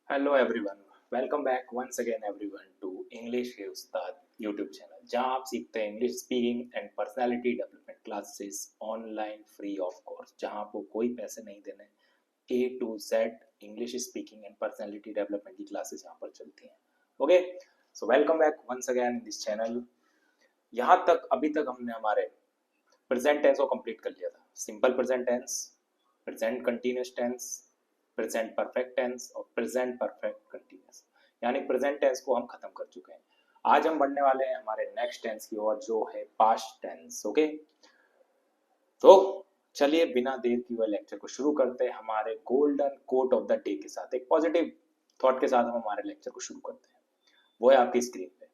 Hello everyone, welcome back once again everyone to English के Ustad YouTube channel, जहां आप सीखते हैं English speaking and personality development classes online free of course, जहां आपको कोई पैसे नहीं देने। A to Z English speaking and personality development की क्लासेस यहां पर चलती हैं। Okay, so welcome back once again in this channel. यहां तक अभी तक हमने हमारे प्रेजेंट टेंस को कंप्लीट कर लिया था। Simple present tense, present continuous tense, present perfect tense और प्रेजेंट परफेक्ट कंटिन्यूअस, यानी प्रेजेंट टेंस को हम खत्म कर चुके हैं। आज हम बढ़ने वाले हैं हमारे नेक्स्ट टेंस की ओर, जो है पास्ट टेंस। ओके, तो चलिए बिना देर की हुए लेक्चर को शुरू करते हैं हमारे golden quote of the day के साथ। एक पॉजिटिव थॉट के साथ हम हमारे लेक्चर को शुरू करते हैं। वो है आपकी स्क्रीन पे,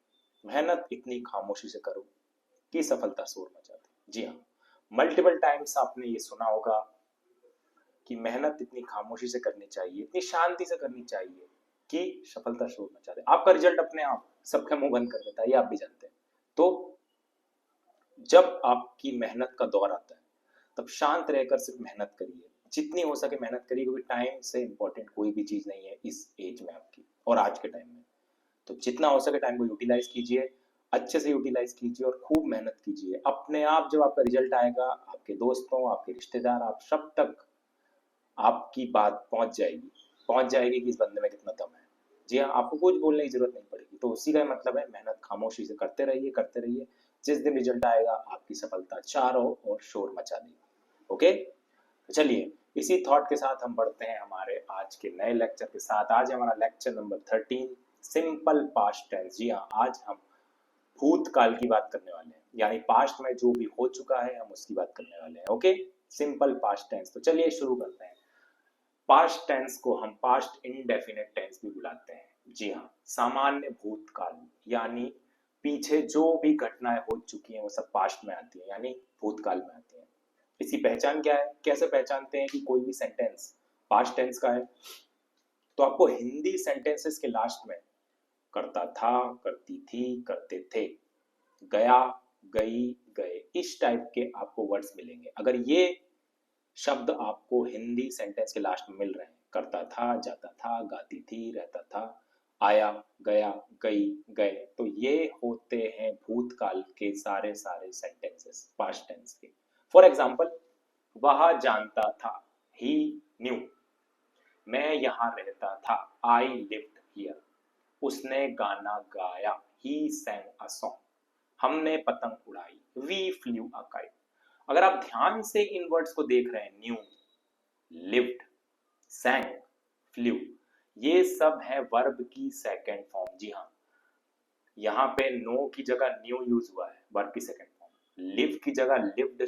मेहनत इतनी खामोशी से करो कि सफलता शोर मचा दे। जी हाँ, मल्टीपल टाइम्स आपने ये सुना होगा कि मेहनत इतनी खामोशी से करनी चाहिए, इतनी शांति से करनी चाहिए कि सफलता शोर मचा दे। आपका रिजल्ट अपने आप सबका मुंह बंद कर देता है, ये आप भी जानते हैं। तो जब आपकी मेहनत का दौर आता है तब शांत रहकर सिर्फ मेहनत करिए, जितनी हो सके मेहनत करिए, क्योंकि टाइम से इंपॉर्टेंट कोई भी चीज नहीं है इस एज में आपकी और आज के टाइम में। तो जितना हो सके टाइम को यूटिलाइज कीजिए, अच्छे से यूटिलाइज कीजिए और खूब मेहनत कीजिए। अपने आप जब आपका रिजल्ट आएगा, आपके दोस्तों, आपके रिश्तेदार, आप सब तक आपकी बात पहुंच जाएगी कि इस बंदे में कितना दम है। जी हाँ, आपको कुछ बोलने की जरूरत नहीं पड़ेगी। तो उसी का मतलब है मेहनत खामोशी से करते रहिए, करते रहिए। जिस दिन रिजल्ट आएगा आपकी सफलता चारों ओर शोर मचा देगी। ओके, तो चलिए इसी थॉट के साथ हम बढ़ते हैं हमारे आज के नए लेक्चर के साथ। आज हमारा lecture number 13, simple past tense. जी हाँ, आज हम भूतकाल की बात करने वाले हैं, यानी पास्ट में जो भी हो चुका है हम उसकी बात करने वाले हैं। Okay, simple past tense. तो चलिए शुरू करते हैं। पास्ट टेंस को हम पास्ट इनडेफिनेट टेंस भी बुलाते हैं। जी हाँ, सामान्य भूतकाल, यानी पीछे जो भी घटनाएं हो चुकी हैं वो सब पास्ट में आती है, यानी भूतकाल में आती है। इसकी पहचान क्या है, कैसे पहचानते हैं कि कोई भी सेंटेंस पास्ट टेंस का है? तो आपको हिंदी सेंटेंसेस के लास्ट में करता था, करती थी, करते थे, गया, गई, गए, इस टाइप के आपको वर्ड्स मिलेंगे। अगर ये शब्द आपको हिंदी सेंटेंस के लास्ट में मिल रहे हैं, करता था, जाता था, गाती थी, रहता था, आया, गया, गई, गए, तो ये होते हैं भूतकाल के सारे सारे सेंटेंसेस पास्ट टेंस के। फॉर एग्जाम्पल, वह जानता था, ही न्यू। मैं यहाँ रहता था, आई लिव्ड हियर। उसने गाना गाया, ही sang a song। हमने पतंग उड़ाई, we flew a kite। अगर आप ध्यान से इन वर्ड्स को देख रहे हैं, न्यू, लिव्ड, sang, flew, ये सब है वर्ब की सेकंड फॉर्म। जी हाँ, यहाँ पे नो की जगह न्यू यूज हुआ है, वर्ब की सेकंड फॉर्म। लिव की जगह लिव्ड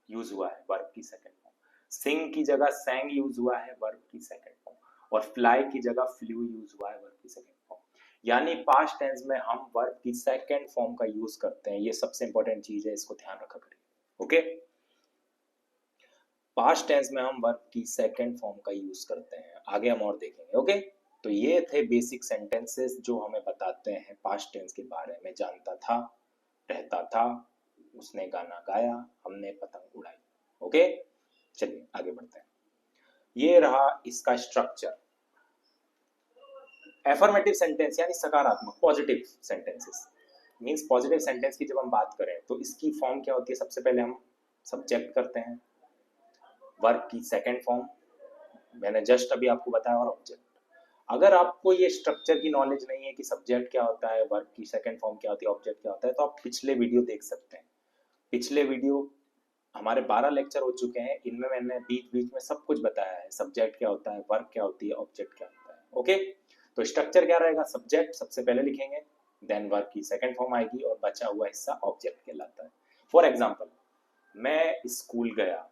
यूज हुआ है, वर्ब की सेकंड फॉर्म। सिंग की जगह sang यूज हुआ है, वर्ब की सेकंड फॉर्म। और फ्लाई की जगह फ्लू यूज हुआ है, वर्ब की सेकंड फॉर्म। यानी पास्ट टेंस में हम वर्ब की सेकंड फॉर्म का यूज करते हैं। ये सबसे इंपॉर्टेंट चीज है, इसको ध्यान रखा करिए। ओके, पास्ट टेंस में हम वर्ब की सेकंड फॉर्म का यूज करते हैं, आगे हम और देखेंगे। ओके, तो ये थे बेसिक सेंटेंसेस जो हमें बताते हैं पास्ट टेंस के बारे में। जानता था, रहता था, उसने गाना गाया, हमने पतंग उड़ाई। ओके, चलिए आगे बढ़ते हैं। ये रहा इसका स्ट्रक्चर। एफर्मेटिव सेंटेंस यानी सकारात्मक, positive sentences means positive sentence की जब हम बात करें तो इसकी फॉर्म क्या होती है? सबसे पहले हम सब्जेक्ट करते हैं, वर्ब की सेकंड फॉर्म मैंने जस्ट अभी आपको बताया, और ऑब्जेक्ट। अगर आपको ये स्ट्रक्चर की नॉलेज नहीं है कि सब्जेक्ट क्या होता है, वर्ब की सेकंड फॉर्म क्या होती है, ऑब्जेक्ट क्या होता है, तो आप पिछले वीडियो देख सकते हैं। पिछले वीडियो हमारे 12 लेक्चर हो चुके हैं, इनमें मैंने बीच बीच में सब कुछ बताया है। सब्जेक्ट क्या होता है, वर्ब क्या होती है, ऑब्जेक्ट क्या होता है। ओके, तो स्ट्रक्चर क्या रहेगा? सब्जेक्ट सबसे पहले लिखेंगे, देन वर्ब की सेकंड फॉर्म आएगी और बचा हुआ हिस्सा ऑब्जेक्ट कहलाता है। फॉर एग्जाम्पल, मैं स्कूल गया,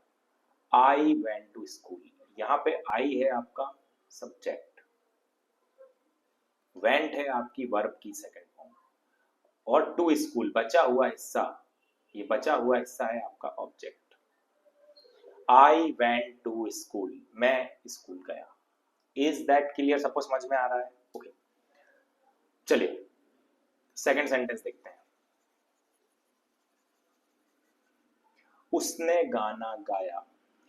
आई वेंट टू स्कूल। यहाँ पे आई है आपका सब्जेक्ट, वेंट है आपकी वर्ब की सेकंड फॉर्म, और टू स्कूल बचा हुआ हिस्सा, ये बचा हुआ हिस्सा है आपका object. I went to school, मैं स्कूल गया। Is that clear? सबको समझ में आ रहा है? ओके, चलिए सेकंड सेंटेंस देखते हैं। उसने गाना गाया,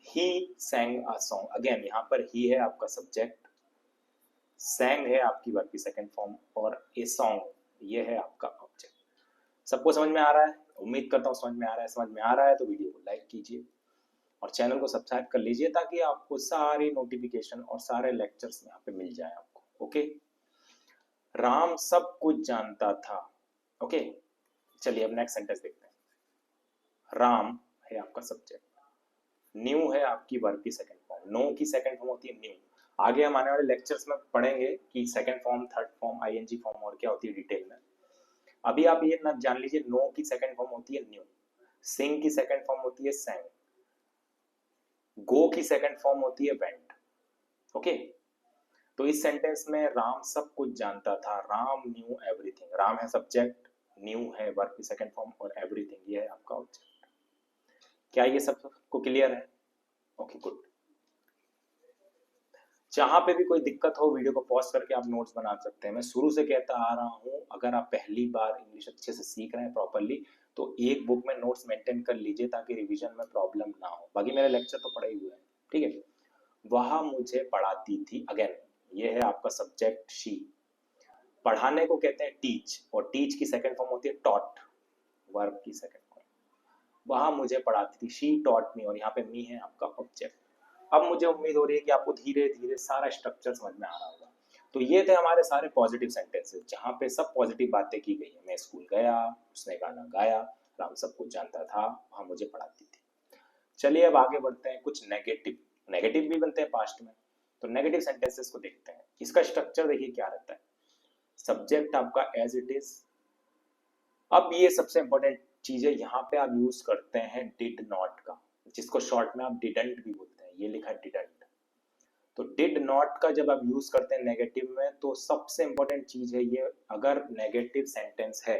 ही sang a song। अगेन यहाँ पर ही है आपका सब्जेक्ट, sang है आपकी वर्ब की सेकंड फॉर्म और ए सॉन्ग ये है आपका ऑब्जेक्ट। सबको समझ में आ रहा है? उम्मीद करता हूँ समझ में आ रहा है। समझ में आ रहा है तो वीडियो को लाइक कीजिए और चैनल को सब्सक्राइब कर लीजिए ताकि आपको सारी नोटिफिकेशन और सारे लेक्चर्स यहाँ पे मिल जाए आपको। ओके, राम सब कुछ जानता था। ओके, चलिए अब नेक्स्ट सेंटेंस देखते हैं। राम है आपका सब्जेक्ट, न्यू है आपकी वर्ब की सेकंड फॉर्म। नो की सेकंड फॉर्म होती है न्यू। आगे हम आने वाले लेक्चर्स में पढ़ेंगे कि second form, third form, ING form और क्या होती है डिटेल में। अभी आप ये ना जान लीजिए, नो की सेकंड फॉर्म होती है न्यू, सिंग की सेकंड फॉर्म होती है सैंग, गो की सेकंड फॉर्म होती है वेंट। ओके, तो इस सेंटेंस में राम सब कुछ जानता था, राम न्यू एवरीथिंग। राम है सब्जेक्ट, न्यू है वर्ब की सेकंड फॉर्म और एवरीथिंग ये है आपका ऑब्जेक्ट। क्या ये सबको क्लियर है? Okay good. जहां पे भी कोई दिक्कत हो वीडियो को पॉज करके आप नोट्स बना सकते हैं। मैं शुरू से कहता आ रहा हूं, अगर आप पहली बार इंग्लिश अच्छे से सीख रहे हैं प्रॉपरली तो एक बुक में नोट्स मेंटेन कर लीजिए ताकि रिवीजन में प्रॉब्लम ना हो। बाकी मेरे लेक्चर तो पढ़े हुए हैं, ठीक है। वह मुझे पढ़ाती थी, अगेन ये है आपका सब्जेक्ट शी। पढ़ाने को कहते हैं टीच और टीच की सेकंड फॉर्म होती है टॉट, वर्ब की सेकंड फॉर्म। वह मुझे पढ़ाती थी, शी टॉट मी, और यहाँ पे मी है आपका ऑब्जेक्ट। अब मुझे उम्मीद हो रही है कि आपको धीरे धीरे सारा स्ट्रक्चर समझ में आ रहा होगा। तो ये थे हमारे सारे पॉजिटिव सेंटेंसेस जहाँ पे सब पॉजिटिव बातें की गई है। मैं स्कूल गया, उसने गाना गाया, राम सब कुछ जानता था, वहां मुझे पढ़ाती थी। चलिए अब आगे बढ़ते हैं। कुछ नेगेटिव, नेगेटिव भी बनते हैं पास्ट में, तो नेगेटिव सेंटेंसेस को देखते हैं। इसका स्ट्रक्चर देखिए क्या रहता है। सब्जेक्ट आपका एज इट इज। अब ये सबसे इंपॉर्टेंट चीज है, यहाँ पे आप यूज करते हैं डिड नॉट का, जिसको शॉर्ट में आप डिडंट भी बोलते हैं। ये लिखा है डिडंट। तो डिड नॉट का जब आप यूज करते हैं नेगेटिव में तो सबसे इंपॉर्टेंट चीज है ये, अगर नेगेटिव सेंटेंस है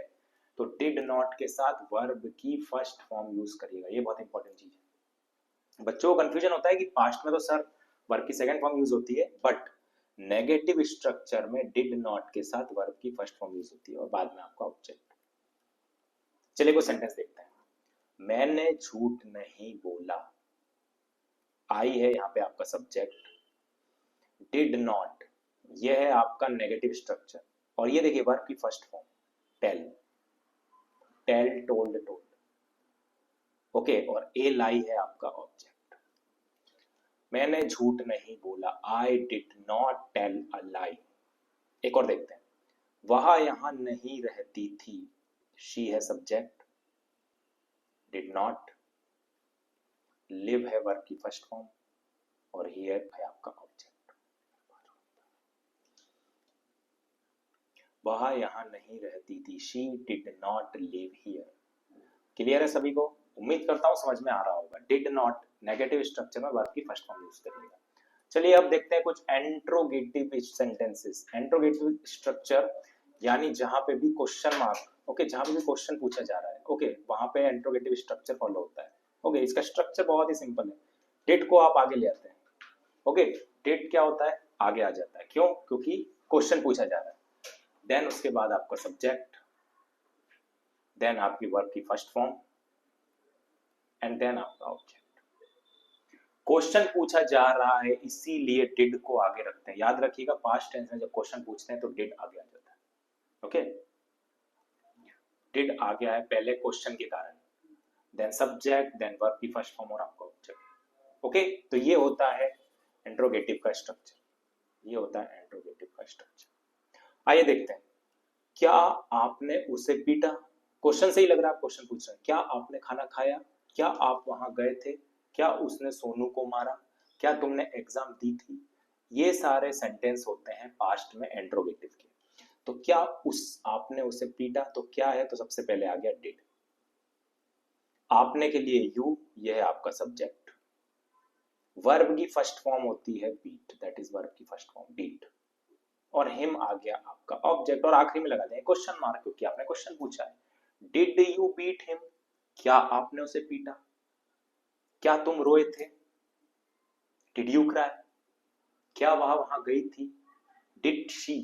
तो डिड नॉट के साथ वर्ब की फर्स्ट फॉर्म यूज करिएगा। ये बहुत इंपॉर्टेंट चीज है। बच्चों को कंफ्यूजन होता है कि पास्ट में तो सर वर्ब की सेकंड फॉर्म यूज होती है, बट नेगेटिव स्ट्रक्चर में डिड नॉट के साथ वर्ब की फर्स्ट फॉर्म यूज होती है और बाद में आपका ऑब्जेक्ट। चलिए कोई सेंटेंस देखते हैं। मैंने झूठ नहीं बोला, आई है यहाँ पे आपका सब्जेक्ट, डिड नॉट ये है आपका नेगेटिव स्ट्रक्चर, और ये देखिए वर्ब की first form tell, tell, told, told. Okay, और ए लाई है आपका ऑब्जेक्ट। मैंने झूठ नहीं बोला, I did not tell a lie. एक और देखते हैं। वह यहां नहीं रहती थी, शी है सब्जेक्ट, डिड नॉट, लिव है वर्ब की फर्स्ट फॉर्म और हियर है आपका ऑब्जेक्ट। वह यहां नहीं रहती थी, she did not live here. Clear है सभी को? उम्मीद करता हूं समझ में आ रहा होगा। डिड नॉट नेगेटिव स्ट्रक्चर में वर्ब की फर्स्ट फॉर्म यूज करिएगा। चलिए अब देखते हैं कुछ एंट्रोगेटिव सेंटेंसेस। एंट्रोगेटिव स्ट्रक्चर यानी जहां पे भी क्वेश्चन मार्क, ओके, जहां पे भी क्वेश्चन पूछा जा रहा है, ओके, वहां पे एंट्रोगेटिव स्ट्रक्चर फॉलो होता है। ओके, इसका स्ट्रक्चर बहुत ही सिंपल है। डिड को आप आगे ले आते हैं। ओके, डिड क्या होता है? आगे आ जाता है। क्यों? क्योंकि क्वेश्चन पूछा जा रहा है। देन उसके बाद आपका सब्जेक्ट, देन आपकी वर्ब की फर्स्ट फॉर्म एंड देन आपका ऑब्जेक्ट। क्वेश्चन पूछा जा रहा है इसीलिए डिड को आगे रखते हैं। याद रखिएगा पास्ट टेंस में जब क्वेश्चन पूछते हैं तो डिड आगे आ जाता है। ओके, डिड आगे आए पहले क्वेश्चन के कारण, देन सब्जेक्ट, देन वर्ब की फर्स्ट फॉर्म और आपका ऑब्जेक्ट। ओके, तो ये होता है इंट्रोगेटिव का स्ट्रक्चर। ये होता है इंट्रोगेटिव का स्ट्रक्चर। आइए देखते हैं। क्या आपने उसे पीटा? क्वेश्चन से ही लग रहा है आप क्वेश्चन पूछ रहे हैं। क्या आपने खाना खाया? क्या आप वहां गए थे? क्या उसने सोनू को मारा? क्या तुमने एग्जाम दी थी? ये सारे सेंटेंस होते हैं पास्ट में इंट्रोगेटिव के। तो क्या आपने उसे पीटा, तो क्या है? तो सबसे पहले आ गया डिड। आपने के लिए यू, ये है आपका सब्जेक्ट। वर्ब की फर्स्ट फॉर्म होती है बीट, दैट इज वर्ब की फर्स्ट फॉर्म बीट, और हिम आ गया आपका ऑब्जेक्ट। और आखिरी में लगा दें क्वेश्चन मार्क, क्योंकि आपने क्वेश्चन पूछा है। Did you beat him? क्या आपने उसे पीटा? क्या तुम रोए थे? Did you cry? क्या वह वहां गई थी? Did she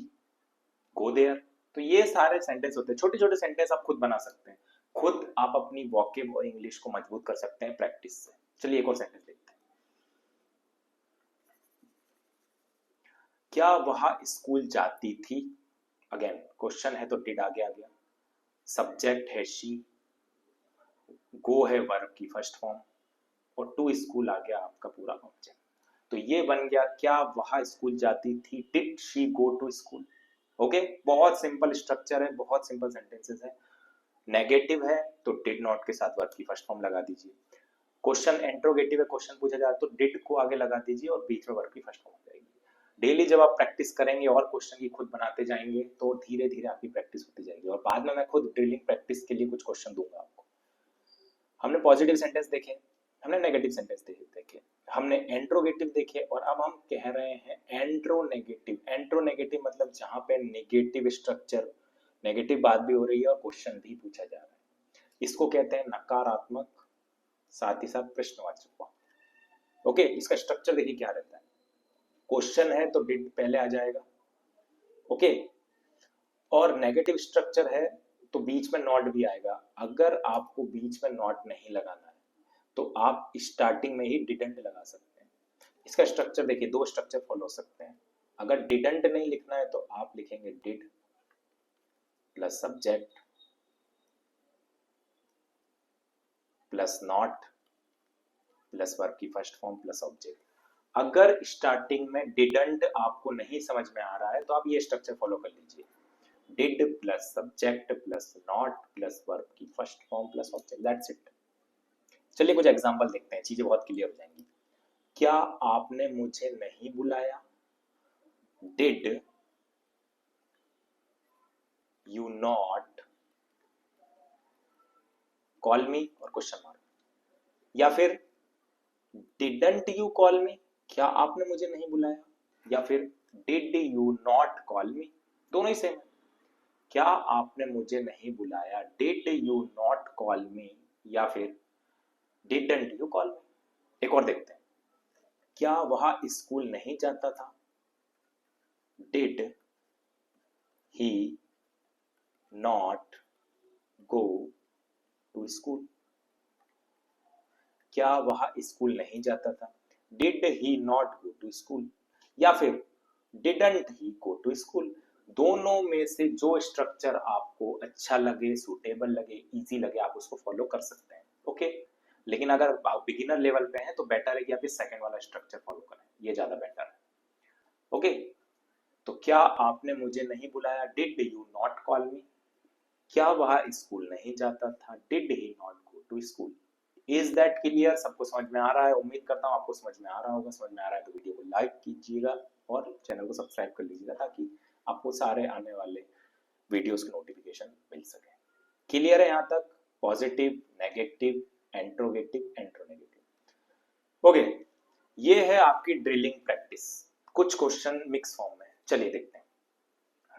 go there? तो ये सारे सेंटेंस होते हैं। छोटे छोटे सेंटेंस आप खुद बना सकते हैं। खुद आप अपनी वोकैब और इंग्लिश को मजबूत कर सकते हैं प्रैक्टिस से। चलिए एक और सेंटेंस देखते हैं। क्या वह स्कूल जाती थी? अगेन क्वेश्चन है तो डिड आगे आ गया, सब्जेक्ट है शी, गो है वर्ब की फर्स्ट फॉर्म, और टू स्कूल आ गया आपका पूरा ऑब्जेक्ट। तो ये बन गया, क्या वह स्कूल जाती थी, did she go to school. Okay, बहुत सिंपल स्ट्रक्चर है, बहुत सिंपल सेंटेंसेस है। नेगेटिव है तो डिड नॉट के साथ वर्ब की फर्स्ट फॉर्म लगा दीजिए। क्वेश्चन इंट्रोगेटिव है, क्वेश्चन पूछा जाए तो डिड को आगे लगा दीजिए और बीच में वर्ब की फर्स्ट फॉर्म हो जाएगी। डेली जब आप प्रैक्टिस करेंगे और क्वेश्चन की खुद बनाते जाएंगे तो धीरे धीरे आपकी प्रैक्टिस होती जाएगी, और बाद में मैं खुद ड्रिलिंग प्रैक्टिस के लिए कुछ क्वेश्चन दूंगा आपको। हमने पॉजिटिव सेंटेंस देखे, हमने नेगेटिव सेंटेंस देखे, हमने एंट्रोगेटिव देखे, और अब हम कह रहे हैं एंट्रोनेगेटिव। एंट्रोनेगेटिव मतलब जहां पे नेगेटिव स्ट्रक्चर, नेगेटिव बात भी हो रही है और क्वेश्चन भी पूछा जा रहा है, इसको कहते हैं नकारात्मक, साथ ही साथ प्रश्नवाचक वाक्य। ओके, इसका स्ट्रक्चर देखिए क्या रहता है। क्वेश्चन है तो डिड पहले आ जाएगा, ओके, और नेगेटिव स्ट्रक्चर है तो बीच में नॉट भी आएगा। अगर आपको बीच में नॉट नहीं लगाना है तो आप स्टार्टिंग में ही डिडंट लगा सकते हैं। इसका स्ट्रक्चर देखिए, दो स्ट्रक्चर फॉलो हो सकते हैं। अगर डिडंट नहीं लिखना है तो आप लिखेंगे did plus subject plus not plus verb की फर्स्ट फॉर्म प्लस ऑब्जेक्ट। अगर स्टार्टिंग में डिडंट आपको नहीं समझ में आ रहा है तो आप ये स्ट्रक्चर फॉलो कर लीजिए, did plus subject plus not plus verb की first form plus object, that's it. चलिए कुछ एग्जांपल देखते हैं, चीजें बहुत क्लियर हो जाएंगी। क्या आपने मुझे नहीं बुलाया, डिड यू नॉट कॉल मी, और क्वेश्चन मार्क। या फिर डिडंट यू कॉल मी, क्या आपने मुझे नहीं बुलाया, या फिर डिड यू नॉट कॉल मी, दोनों ही सेम है। क्या आपने मुझे नहीं बुलाया, डिड यू नॉट कॉल मी, या फिर डिडंट यू कॉल मी। एक और देखते हैं, क्या वह स्कूल नहीं जाता था, did he not go to school. क्या वह स्कूल नहीं जाता था, did he not go to school, या फिर didn't he go to school. दोनों में से जो स्ट्रक्चर आपको अच्छा लगे, सुटेबल लगे, इजी लगे, आप उसको फॉलो कर सकते हैं। ओके, लेकिन अगर आप बिगिनर लेवल पे हैं तो बेटर है कि आप ये सेकंड वाला स्ट्रक्चर फॉलो करें, ये ज्यादा बेटर है। ओके, तो क्या आपने मुझे नहीं बुलाया, did you not call me. क्या वह स्कूल नहीं जाता था, did he not go to school. Is that clear? सबको समझ में आ रहा है? उम्मीद करता हूँ आपको समझ में आ रहा होगा। समझ में आ रहा है तो वीडियो को लाइक कीजिएगा और चैनल को सब्सक्राइब कर लीजिएगा ताकि आपको सारे आने वाले वीडियोस की नोटिफिकेशन मिल सके। क्लियर है यहाँ तक? Positive, negative, interrogative, interronegative. Okay, ये है आपकी ड्रिलिंग प्रैक्टिस। कुछ क्वेश्चन मिक्स फॉर्म में, चलिए देखते हैं।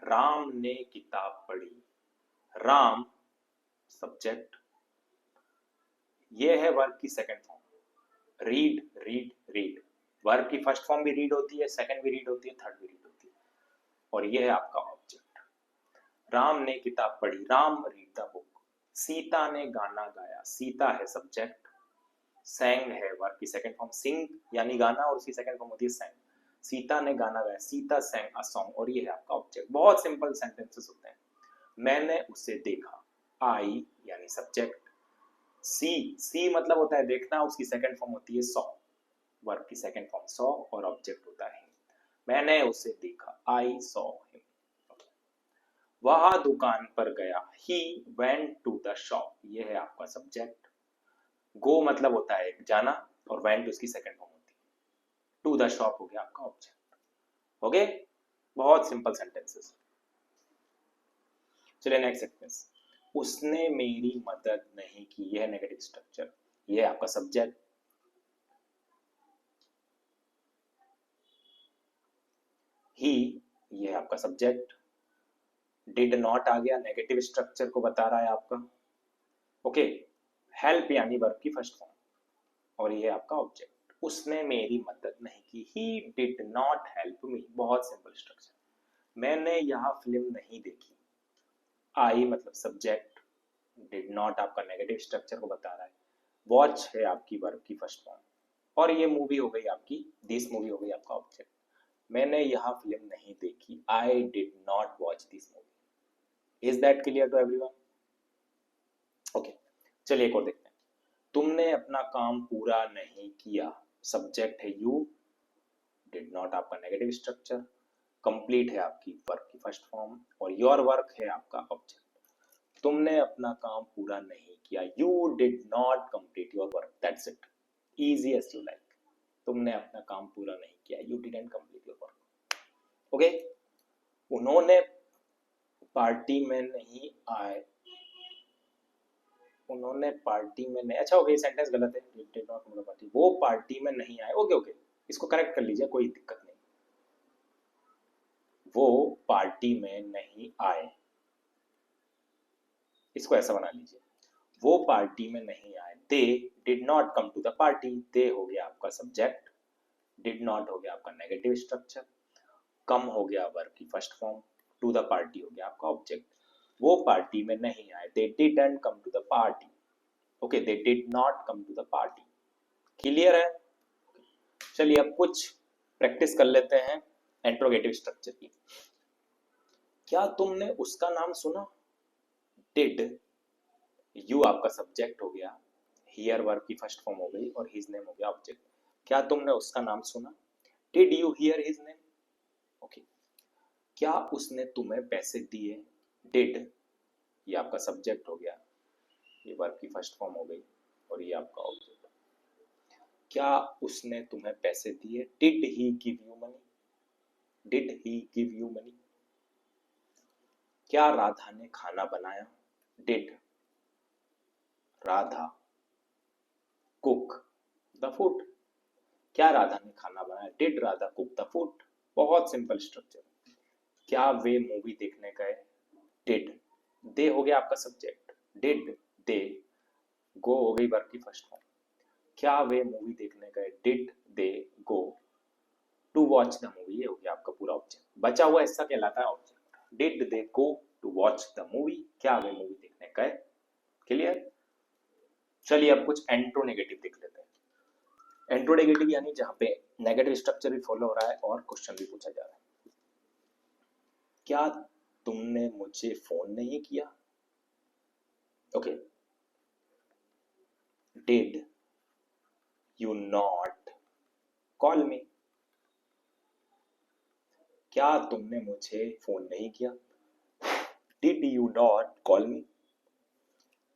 राम ने किताब पढ़ी, राम सब्जेक्ट, ये है वर्ब की second form. Read, read, read, verb की फर्स्ट फॉर्म भी रीड होती है, सेकंड भी रीड होती है, थर्ड भी रीड होती है, और ये है आपका ऑब्जेक्ट। राम ने किताब पढ़ी, Ram read the book. Sita ने गाना गाया, सीता है सब्जेक्ट, सैंग है वर्ब की सेकंड फॉर्म, सिंग यानी गाना और उसकी सेकंड फॉर्म होती है सैंग। सीता ने गाना गाया, सीता सैंग अ सॉन्ग, और ये है आपका ऑब्जेक्ट। बहुत सिंपल सेंटेंसेस होते हैं। मैंने उसे देखा, आई यानी सब्जेक्ट, सी मतलब होता है देखना, उसकी सेकंड फॉर्म होती है सॉ, वर्ब की सेकंड फॉर्म सॉ, और ऑब्जेक्ट होता है मैंने उसे देखा, आई सॉ हिम। वह दुकान पर गया, he went to the shop, ये है आपका सब्जेक्ट। गो मतलब होता है जाना, और वेंट उसकी सेकंड फॉर्म होती है, टू द शॉप हो गया आपका ऑब्जेक्ट। ओके, बहुत सिंपल सेंटेंसेस। चलिए नेक्स्ट सेंटेंस, उसने मेरी मदद नहीं की, यह है नेगेटिव स्ट्रक्चर, यह है आपका सब्जेक्ट। ही, ये है आपका सब्जेक्ट। डिड नॉट आ गया, नेगेटिव स्ट्रक्चर को बता रहा है आपका। ओके, हेल्प यानी वर्ब की फर्स्ट फॉर्म, और ये है आपका ऑब्जेक्ट। उसने मेरी मदद नहीं की, he did not help me, बहुत सिंपल स्ट्रक्चर। मैंने यह फिल्म नहीं देखी, आई मतलब सब्जेक्ट, डिड नॉट आपका नेगेटिव स्ट्रक्चर को बता रहा है, वॉच है आपकी वर्ब की फर्स्ट फॉर्म, और ये मूवी हो गई आपकी, दिस मूवी हो गई आपका ऑब्जेक्ट। मैंने यह फिल्म नहीं देखी, I did not watch this movie. Is that clear to everyone? Okay, चलिए एक और देखते हैं। तुमने अपना काम पूरा नहीं किया, सब्जेक्ट है यू, डिड नॉट आपका नेगेटिव स्ट्रक्चर, कंप्लीट है आपकी वर्क की फर्स्ट फॉर्म, और योर वर्क है आपका ऑब्जेक्ट। तुमने अपना काम पूरा नहीं किया, you did not complete your work, that's it, easy as you like. तुमने अपना काम पूरा नहीं किया, you didn't complete your work. Okay, उन्होंने पार्टी में नहीं आए, उन्होंने पार्टी में नहीं, अच्छा ओके सेंटेंस गलत है, डिड नॉट मतलब पार्टी, वो पार्टी में नहीं आए। ओके ओके, इसको करेक्ट कर लीजिए, कोई दिक्कत नहीं। वो पार्टी में नहीं आए, इसको ऐसा बना लीजिए, वो पार्टी में नहीं आए। They did not come to the party, दे हो गया आपका सब्जेक्ट, डिड नॉट हो गया आपका नेगेटिव स्ट्रक्चर, कम हो गया वर्ब की first form, to the party हो गया आपका ऑब्जेक्ट। वो पार्टी में नहीं आए, they didn't come to the party. Okay, they did not come to the party. Clear है? चलिए अब कुछ प्रैक्टिस कर लेते हैं इंट्रोगेटिव स्ट्रक्चर की। क्या तुमने उसका नाम सुना? डिड, यू आपका सब्जेक्ट हो गया, हियर वर्ब की फर्स्ट फॉर्म हो गई, और हिज नेम हो गया ऑब्जेक्ट। क्या तुमने उसका नाम सुना? Did you here his name? Okay. क्या उसने तुम्हें पैसे दिए? डिड, ये आपका सब्जेक्ट हो गया, ये वर्ब की फर्स्ट फॉर्म हो गई, और ये आपका ऑब्जेक्ट। क्या उसने तुम्हें पैसे दिए? Did he give you money? Did he give you money? क्या राधा ने खाना बनाया? Did Radha cook the food? क्या राधा ने खाना बनाया? Did Radha cook the food? बहुत सिंपल स्ट्रक्चर। क्या वे मूवी देखने गए? डिड, दे हो गया आपका सब्जेक्ट, डिड दे गो हो गई वर्ब की फर्स्ट फॉर्म। क्या वे मूवी देखने गए? Did they go to watch the movie, ये हो गया आपका पूरा ऑब्जेक्ट। बचा हुआ हिस्सा कहलाता है object. Did they go to watch the movie, क्या वे मूवी देखने गए? क्लियर? चलिए अब कुछ एंट्रोनेगेटिव देख लेते हैं। एंट्रोनेगेटिव यानी जहां पे नेगेटिव स्ट्रक्चर भी फॉलो हो रहा है और क्वेश्चन भी पूछा जा रहा है। क्या तुमने मुझे फोन नहीं किया? Okay, did you not call me? क्या तुमने मुझे फोन नहीं किया? Did you not call me?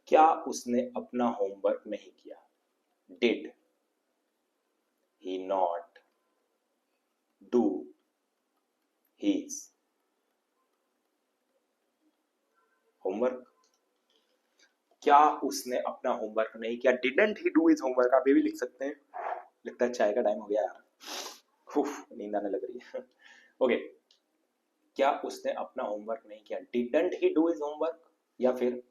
क्या उसने अपना होमवर्क नहीं किया? Did he not do his homework? क्या उसने अपना होमवर्क नहीं किया? Didn't he do his homework, आप ये भी लिख सकते हैं। लगता है चाय का टाइम हो गया यार, नींद आने लग रही है। ओके, क्या उसने अपना होमवर्क नहीं किया? Didn't he do his homework, या फिर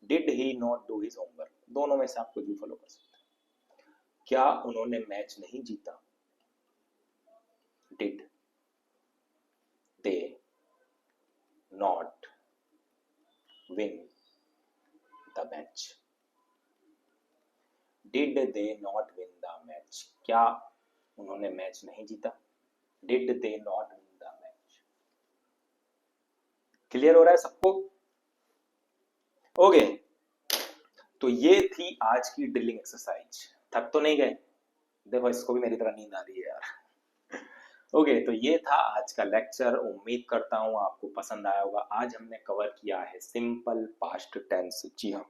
did he not do his homework, दोनों में से आप कुछ भी फॉलो कर सकते हैं। क्या उन्होंने मैच नहीं जीता? Did they not win the match? Did they not win the match, क्या उन्होंने मैच नहीं जीता? Did they not win the match? Clear हो रहा है सबको? ओके, तो ये थी आज की ड्रिलिंग एक्सरसाइज। थक तो नहीं गए? देखो इसको भी मेरी तरह नींद आ रही है यार। ओके, तो ये था आज का लेक्चर। उम्मीद करता हूँ आपको पसंद आया होगा। आज हमने कवर किया है सिंपल पास्ट टेंस। जी हाँ,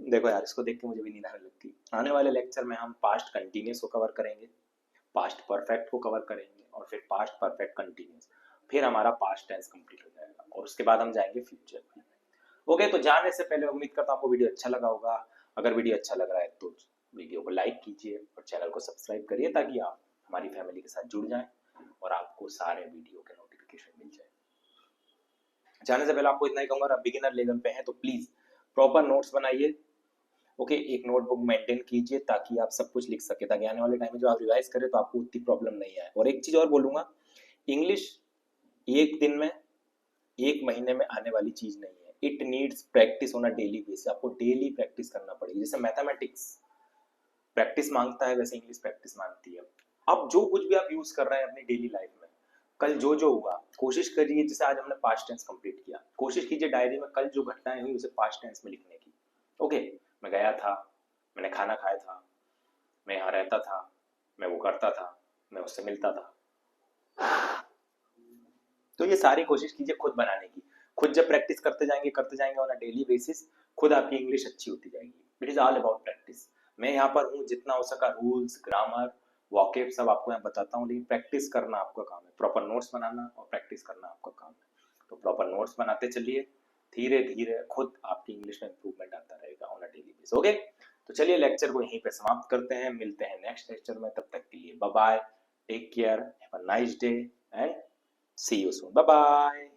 देखो यार इसको देख के मुझे भी नींद आने लगती। आने वाले लेक्चर में हम पास्ट कंटिन्यूस को कवर करेंगे, पास्ट परफेक्ट को कवर करेंगे, और फिर पास्ट परफेक्ट कंटिन्यूस, फिर हमारा पास्ट टेंस कंप्लीट हो जाएगा, और उसके बाद हम जाएंगे फ्यूचर में। ओके, तो जाने से पहले उम्मीद करता हूँ आपको वीडियो अच्छा लगा होगा। अगर वीडियो अच्छा लग रहा है तो वीडियो को लाइक कीजिए और चैनल को सब्सक्राइब करिए, ताकि आप हमारी फैमिली के साथ जुड़ जाएं और आपको सारे वीडियो के नोटिफिकेशन मिल जाए। जाने से पहले आपको इतना ही कहूंगा, आप बिगिनर लेवल पे हैं तो प्लीज प्रॉपर नोट्स बनाइए। ओके, एक नोटबुक मेंटेन कीजिए ताकि आप सब कुछ लिख सके, ताकि आने वाले टाइम में जो आप रिवाइज करें तो आपको उतनी प्रॉब्लम नहीं आए। और एक चीज और बोलूंगा, इंग्लिश एक दिन में, एक महीने में आने वाली चीज नहीं है। It needs practice on a daily basis. आपको डेली प्रैक्टिस करना पड़ेगी। जैसे मैथमेटिक्स प्रैक्टिस मांगता है, वैसे इंग्लिश प्रैक्टिस मांगती है। अब जो कुछ भी आप यूज कर रहे हैं अपनी डेली लाइफ में, कल जो जो हुआ कोशिश करिए, जैसे आज हमने पास्ट टेंस कंप्लीट किया, कोशिश कीजिए डायरी में कल जो घटनाएं हुई उसे पास्ट टेंस में लिखने की। ओके, मैं गया था, मैंने खाना खाया था, मैं यहाँ रहता था, मैं वो करता था, मैं उससे मिलता था। तो ये सारी कोशिश कीजिए खुद बनाने की। खुद जब प्रैक्टिस करते जाएंगे ऑन अ डेली बेसिस, खुद आपकी इंग्लिश अच्छी होती जाएगी। It is all about practice. मैं यहाँ पर हूँ, जितना हो सका रूल्स, ग्रामर, वॉकेब सब आपको यहाँ बताता हूँ, लेकिन प्रैक्टिस करना आपका काम है। प्रॉपर नोट्स बनाना और प्रैक्टिस करना आपका काम है। तो प्रॉपर नोट्स बनाते चलिए, धीरे धीरे खुद आपकी इंग्लिश में इंप्रूवमेंट आता रहेगा on a daily basis. Okay, तो चलिए लेक्चर को यहीं पे समाप्त करते हैं, मिलते हैं नेक्स्ट लेक्चर में, तब तक के लिए bye bye, take care, have a nice day and see you soon. Bye bye.